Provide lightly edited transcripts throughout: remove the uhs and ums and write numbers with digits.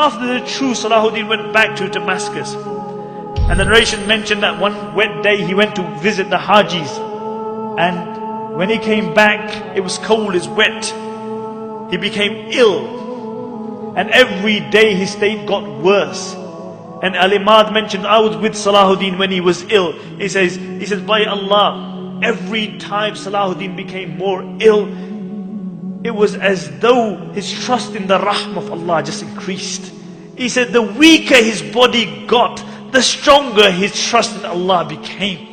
after the true Salahuddin went back to Damascus. And the narration mentioned that one wet day he went to visit the Hajis. And when he came back, it was cold, it's wet. He became ill. And every day his state got worse. And Al-Imad mentioned, I was with Salahuddin when he was ill. He says, by Allah, every time Salahuddin became more ill, it was as though his trust in the Rahm of Allah just increased. He said, the weaker his body got, the stronger his trust in Allah became.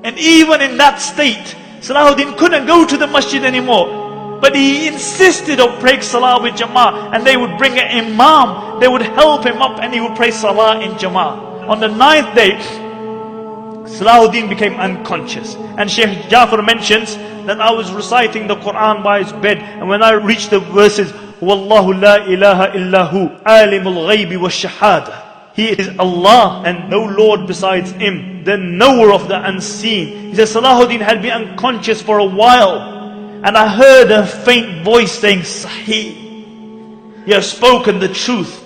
And even in that state, Salahuddin couldn't go to the masjid anymore. But he insisted on praying salah with Jama'ah. And they would bring an imam, they would help him up, and he would pray salah in Jama'ah. On the 9th day, Salahuddin became unconscious. And Shaykh Jafar mentions that I was reciting the Quran by his bed, and when I reached the verses, Wallahu la ilaha illahu, alimul ghaybi wa shahada. He is Allah and no Lord besides Him, the knower of the unseen. He says Salahuddin had been unconscious for a while, and I heard a faint voice saying, Sahih, you have spoken the truth.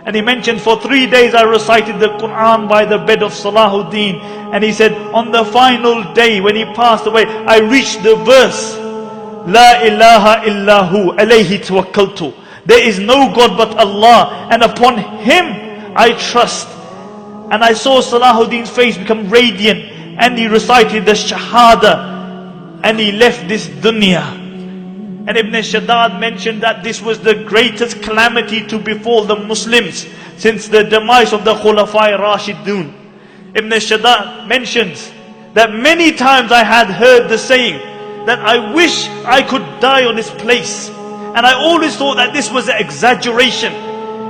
And he mentioned, for 3 days I recited the Quran by the bed of Salahuddin. And he said, on the final day when he passed away, I reached the verse, La ilaha illahu alayhi tawakkaltu. There is no God but Allah, and upon Him I trust. And I saw Salahuddin's face become radiant, and he recited the Shahada, and he left this dunya. And Ibn Shaddad mentioned that this was the greatest calamity to befall the Muslims since the demise of the Khulafai Rashidun. Ibn Shaddad mentions that many times I had heard the saying that I wish I could die on this place. And I always thought that this was an exaggeration.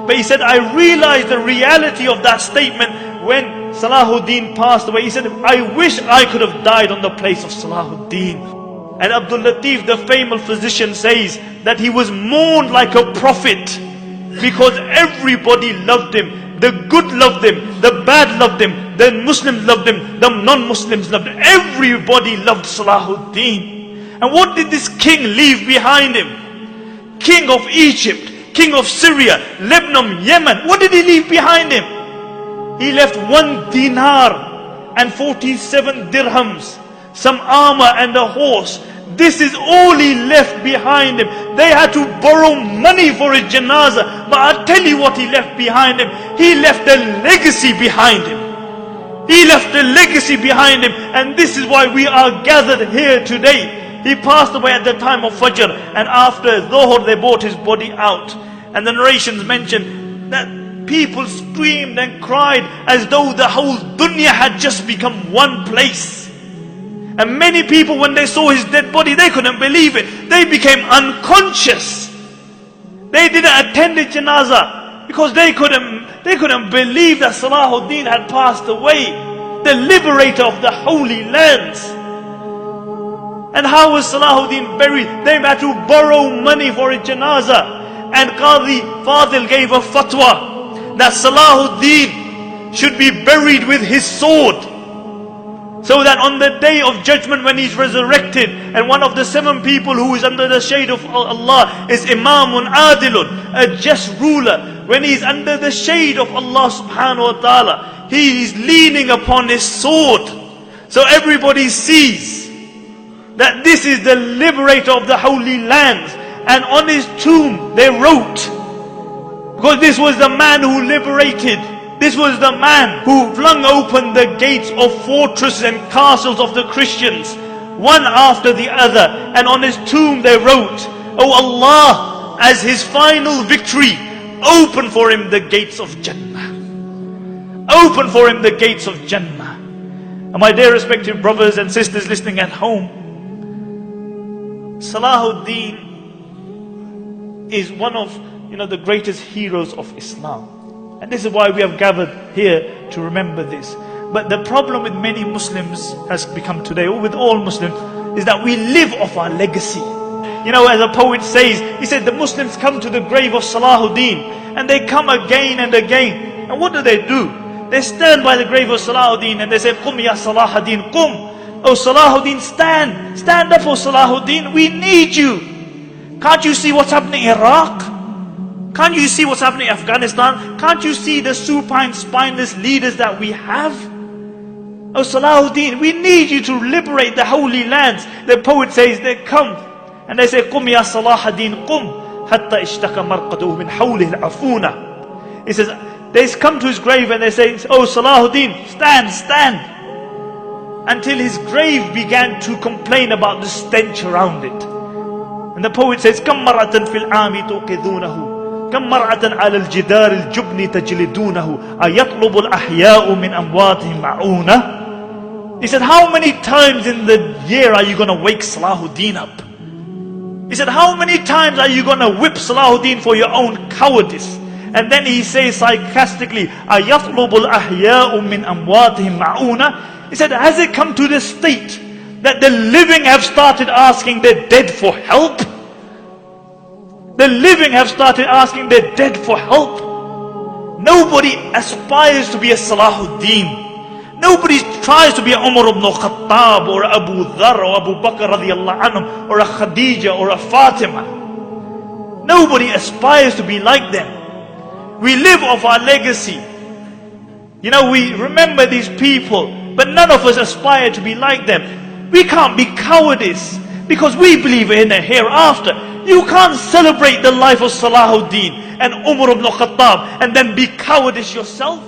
But he said, I realized the reality of that statement when Salahuddin passed away. He said, I wish I could have died on the place of Salahuddin. And Abdul Latif, the famous physician, says that he was mourned like a prophet because everybody loved him. The good loved him, the bad loved him, the Muslims loved him, the non-Muslims loved him. Everybody loved Salahuddin. And what did this king leave behind him? King of Egypt, king of Syria, Lebanon, Yemen. What did he leave behind him? He left 1 dinar and 47 dirhams, some armor and a horse. This is all he left behind him. They had to borrow money for his janazah. But I'll tell you what he left behind him. He left a legacy behind him. He left a legacy behind him. And this is why we are gathered here today. He passed away at the time of Fajr, and after Dhuhr they brought his body out. And the narrations mention that people screamed and cried as though the whole dunya had just become one place. And many people, when they saw his dead body, they couldn't believe it. They became unconscious. They didn't attend the janazah because they couldn't believe that Salahuddin had passed away, the liberator of the Holy Lands. And how was Salahuddin buried? They had to borrow money for a janazah. And Qadi Fadil gave a fatwa that Salahuddin should be buried with his sword, so that on the day of judgment when he's resurrected, and one of the 7 people who is under the shade of Allah is Imamun Adilun, a just ruler. When he's under the shade of Allah subhanahu wa ta'ala, he is leaning upon his sword. So everybody sees that this is the liberator of the Holy Lands. And on his tomb they wrote, because this was the man who liberated, this was the man who flung open the gates of fortresses and castles of the Christians, one after the other. And on his tomb they wrote, Oh Allah, as his final victory, open for him the gates of Jannah. Open for him the gates of Jannah. And my dear respected brothers and sisters listening at home, Salahuddin is one of the greatest heroes of Islam. And this is why we have gathered here to remember this. But the problem with many Muslims has become today, or with all Muslims, is that we live off our legacy. As a poet says, he said the Muslims come to the grave of Salahuddin, and they come again and again. And what do? They stand by the grave of Salahuddin and they say, Qum ya Salahuddin, Qum. Oh Salahuddin, stand. Stand up, oh Salahuddin. We need you. Can't you see what's happening in Iraq? Can't you see what's happening in Afghanistan? Can't you see the supine, spineless leaders that we have? Oh Salahuddin, we need you to liberate the holy lands. The poet says they come and they say, قُمْ يَا صَلَاحَ الدِّينِ قُمْ حَتَّى اشْتَكَ مَرْقَدُهُ مِنْ حَوْلِهِ الْعَفُونَ. He says, they come to his grave and they say, oh Salahuddin, stand, stand. Until his grave began to complain about the stench around it. And the poet says, كَمْ مَرَّةً فِي الْعَامِ تُوقِذُونَهُ كم مرة على الجدار الجبن تجلدونه أيطلب الأحياء من أمواتهم معونة. He said, how many times in the year are you going to wake Salahuddin up? He said, how many times are you going to whip Salahuddin for your own cowardice? And then he says sarcastically, أيطلب الأحياء من أمواتهم معونة. He said, has it come to the state that the living have started asking the dead for help? The living have started asking the dead for help. Nobody aspires to be a Salahuddin. Nobody tries to be a Umar ibn Khattab or Abu Dhar or Abu Bakr radiallahu anhum or a Khadija or a Fatima. Nobody aspires to be like them. We live off our legacy. You know, we remember these people, but none of us aspire to be like them. We can't be cowardice because we believe in a hereafter. You can't celebrate the life of Salahuddin and Umar ibn Khattab and then be cowardice yourself.